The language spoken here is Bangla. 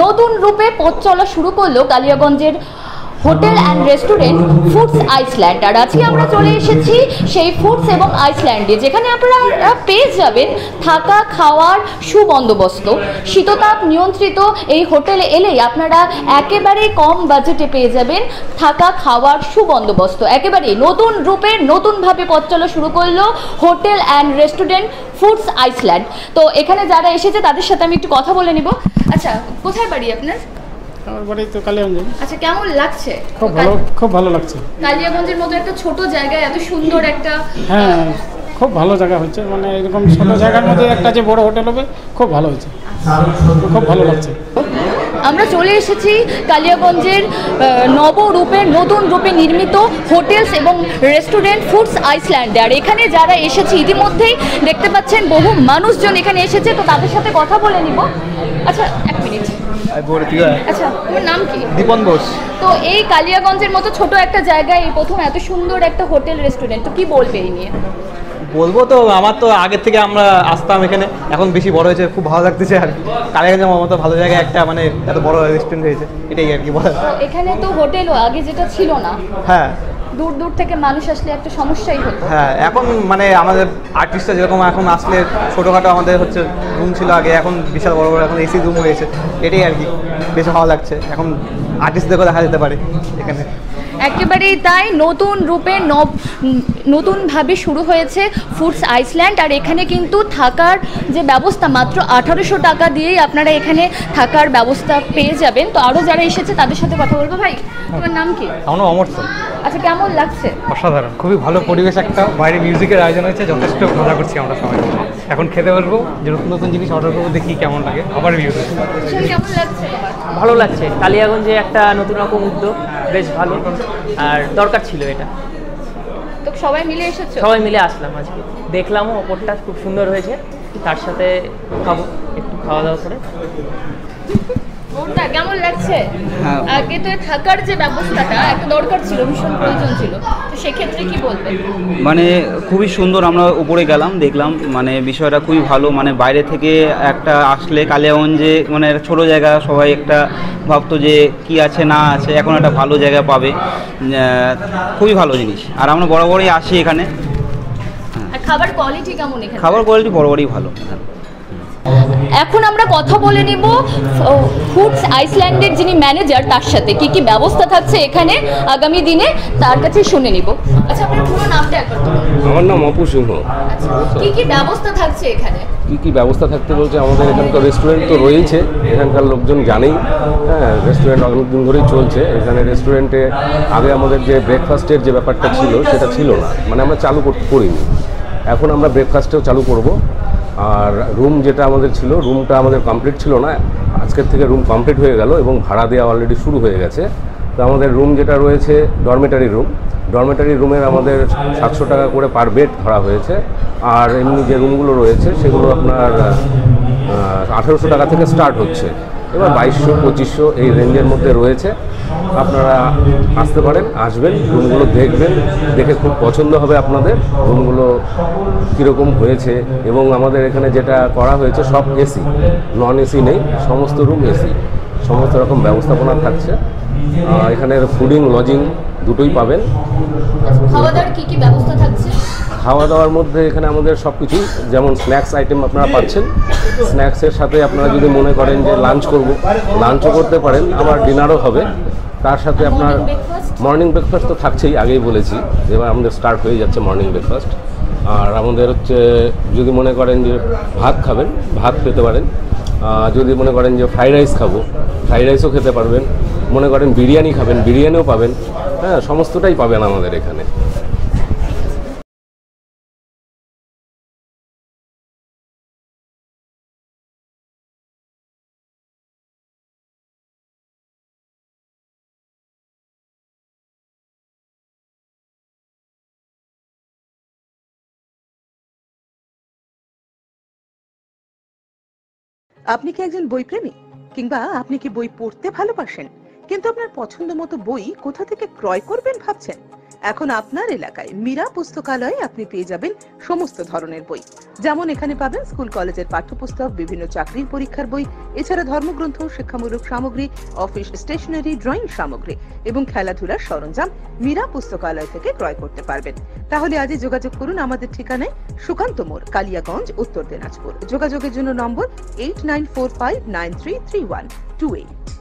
নতুন রূপে পথ চলা শুরু করলো কালিয়াগঞ্জের hotel and restaurant foods island. আর আজকে আমরা চলে এসেছি সেই ফুডস এবং আইসল্যান্ডে, যেখানে আপনারা পেয়ে যাবেন থাকা খাওয়ার সুবন্দোবস্ত। শীততাপ নিয়ন্ত্রিত এই হোটেলে এলেই আপনারা একেবারে কম বাজেটে পেয়ে যাবেন থাকা খাওয়ার সুবন্দোবস্ত। একেবারে নতুন রূপে নতুনভাবে পথ চলা শুরু করলো hotel and restaurant foods Iceland. তো এখানে যারা এসেছে তাদের সাথে আমি একটু কথা বলে নিব। আচ্ছা, কোথায় বাড়ি আপনার? আমার বাড়ি তো কালিয়াগঞ্জ। আচ্ছা, কেমন লাগছে? খুব ভালো লাগছে। কালিয়াগঞ্জের মতো একটা ছোট জায়গায় এত সুন্দর একটা, হ্যাঁ খুব ভালো জায়গা হচ্ছে, মানে এরকম ছোট জায়গার মধ্যে একটা যে বড় হোটেল হবে, খুব ভালো হয়েছে, খুব ভালো লাগছে। আমরা চলে এসেছি কালিয়াগঞ্জের নতুন রূপে নির্মিত হোটেলস এবং রেস্টুরেন্ট ফুডস আইসল্যান্ডে। আর এখানে যারা এসেছে ইতিমধ্যেই দেখতে পাচ্ছেন বহু মানুষজন এখানে এসেছে, তো তাদের সাথে কথা বলে নিব। আচ্ছা, এক মিনিট। আচ্ছা, তোমার নাম কি? দীপন বোস। তো এই কালিয়াগঞ্জের মতো ছোট একটা জায়গায় এই প্রথম এত সুন্দর একটা হোটেল রেস্টুরেন্ট, তো কি বলবে এই নিয়ে? বলবো তো, আমার তো আগের থেকে আমরা আসতাম এখানে, এখন বেশি বড় হয়েছে, খুব ভালো লাগতেছে আর কি। কালিয়াগঞ্জের মতো ভালো জায়গায় একটা মানে এত বড় রেস্টুরেন্ট হয়েছে, এটাই আর কি বলার। এখানে তো হোটেলও আগে যেটা ছিল না, হ্যাঁ দূর দূর থেকে মানুষ আসলে একটা সমস্যাই হতো। হ্যাঁ, এখন মানে আমাদের আর্টিস্টরা যেরকম এখন আসলে ছোটোখাটো আমাদের হচ্ছে রুম ছিল আগে, এখন বিশাল বড় বড় এখন এসি রুম হয়েছে, এটাই আর কি বেশ ভালো লাগছে। এখন আর্টিস্টদেরকেও দেখা যেতে পারে এখানে। একেবারেই তাই, নতুন রূপে নতুনভাবে শুরু হয়েছে ফুডস আইসল্যান্ড। আর এখানে কিন্তু থাকার যে ব্যবস্থা মাত্র 1800 টাকা দিয়েই আপনারা এখানে থাকার ব্যবস্থা পেয়ে যাবেন। তো আরও যারা এসেছে তাদের সাথে কথা বলবো। ভাই, তোমার নাম কি? আমার নাম অমর স্যার। আচ্ছা, কেমন লাগছে? অসাধারণ, খুবই ভালো পরিবেশ, একটা বাইরে মিউজিকের আয়োজন হয়েছে, যথেষ্ট মজা করছি আমরা সবাই। এখন খেতে বলবো, যে নতুন নতুন জিনিস অর্ডার করবো, দেখি কেমন লাগে, আবার মিউজিক। কেমন লাগছে? ভালো লাগছে, কালিয়াগঞ্জে একটা নতুন রকম উদ্যোগ, বেশ ভালো, আর দরকার ছিল এটা। তো সবাই মিলে এসেছো? সবাই মিলে আসলাম আজকে, দেখলামও ওপরটা খুব সুন্দর হয়েছে, তার সাথে খাবো একটু, খাওয়া দাওয়া করে। কেমন লাগছে? আগে তো থাকার যে ব্যবস্থাটা একটা দরকার ছিল, ভীষণ প্রয়োজন ছিল, তো সেক্ষেত্রে কি বলবে? মানে খুবই সুন্দর, আমরা উপরে গেলাম দেখলাম, মানে বিষয়টা খুবই ভালো। মানে বাইরে থেকে একটা আসলে কালিয়াগঞ্জে মানে একটা ছোটো জায়গা, সবাই একটা ভাবতো যে কি আছে না আছে, এখন একটা ভালো জায়গা পাবে, খুবই ভালো জিনিস। আর আমরা বরাবরই আসি এখানে। খাবার কোয়ালিটি কেমন এখানে? খাবার কোয়ালিটি বরাবরই ভালো। এখন আমরা কথা বলে নিব ফুডস আইসল্যান্ডের যিনি ম্যানেজার, তার সাথে কি কি ব্যবস্থা থাকছে এখানে আগামী দিনে, তার কাছে শুনে নিব। আচ্ছা, আপনার পুরো নামটা একবার বলুন। আমার নাম অপু সিংহ। আচ্ছা, কি কি ব্যবস্থা থাকছে এখানে? কি ব্যবস্থা থাকতে বলছে, আমাদের এখানকার রেস্টুরেন্ট তো রয়েছে, এখানকার লোকজন জানেই। হ্যাঁ, রেস্টুরেন্ট অনেকদিন ধরেই চলছে। এখানে রেস্টুরেন্টে আগে আমাদের যে ব্রেকফাস্টের যে ব্যাপারটা ছিল, সেটা ছিল না, মানে আমরা চালু করিনি। এখন আমরা ব্রেকফাস্টেও চালু করব। আর রুম যেটা আমাদের ছিল, রুমটা আমাদের কমপ্লিট ছিল না, আজকের থেকে রুম কমপ্লিট হয়ে গেল এবং ভাড়া দেওয়া অলরেডি শুরু হয়ে গেছে। তো আমাদের রুম যেটা রয়েছে ডরমেটারি রুমের আমাদের 700 টাকা করে পার বেড ধরা হয়েছে। আর এমনি যে রুমগুলো রয়েছে সেগুলো আপনার 1800 টাকা থেকে স্টার্ট হচ্ছে, এবার 2200-2500 এই রেঞ্জের মধ্যে রয়েছে। আপনারা আসতে পারেন, আসবেন, রুমগুলো দেখবেন, দেখে খুব পছন্দ হবে আপনাদের রুমগুলো কীরকম হয়েছে। এবং আমাদের এখানে যেটা করা হয়েছে সব এসি, নন এসি নেই, সমস্ত রুম এসি, সমস্ত রকম ব্যবস্থাপনা থাকছে। এখানে ফুডিং লজিং দুটোই পাবেন। খাওয়া দাওয়ার কি কি ব্যবস্থা থাকছে? খাওয়া দাওয়ার মধ্যে এখানে আমাদের সব কিছু, যেমন স্ন্যাক্স আইটেম আপনারা পাচ্ছেন, স্ন্যাক্সের সাথে আপনারা যদি মনে করেন যে লাঞ্চ করব, লাঞ্চও করতে পারেন, আবার ডিনারও হবে। তার সাথে আপনার মর্নিং ব্রেকফাস্ট তো থাকছেই, আগেই বলেছি, এবার আমাদের স্টার্ট হয়ে যাচ্ছে মর্নিং ব্রেকফাস্ট। আর আমাদের হচ্ছে যদি মনে করেন যে ভাত খাবেন, ভাত পেতে পারেন। যদি মনে করেন যে ফ্রাইড রাইস খাবো, ফ্রাইড রাইসও খেতে পারবেন। মনে করেন বিরিয়ানি খাবেন, বিরিয়ানিও পাবেন। হ্যাঁ, সমস্তটাই পাবেন আমাদের এখানে। আপনি কি একজন বইপ্রেমী, কিংবা আপনি কি বই পড়তে ভালোবাসেন, কিন্তু আপনার পছন্দ মতো বই কোথা থেকে ক্রয় করবেন ভাবছেন? এখন আপনার এলাকায় মীরা পুস্তকালয়ে আপনি পেয়ে যাবেন সমস্ত ধরনের বই, যেমন এখানে পাবেন স্কুল কলেজের পাঠ্যপুস্তক, বিভিন্ন চাকরির পরীক্ষার বই, এছাড়া ধর্মগ্রন্থ, শিক্ষামূলক সামগ্রী, অফিস স্টেশনারি, ড্রয়িং সামগ্রী এবং খেলাধুলার সরঞ্জাম মীরা পুস্তকালয় থেকে ক্রয় করতে পারবেন। তাহলে আজই যোগাযোগ করুন আমাদের ঠিকানায়, সুকান্ত মোড়, কালিয়াগঞ্জ, উত্তর দিনাজপুর। যোগাযোগের জন্য নম্বর 8945933128।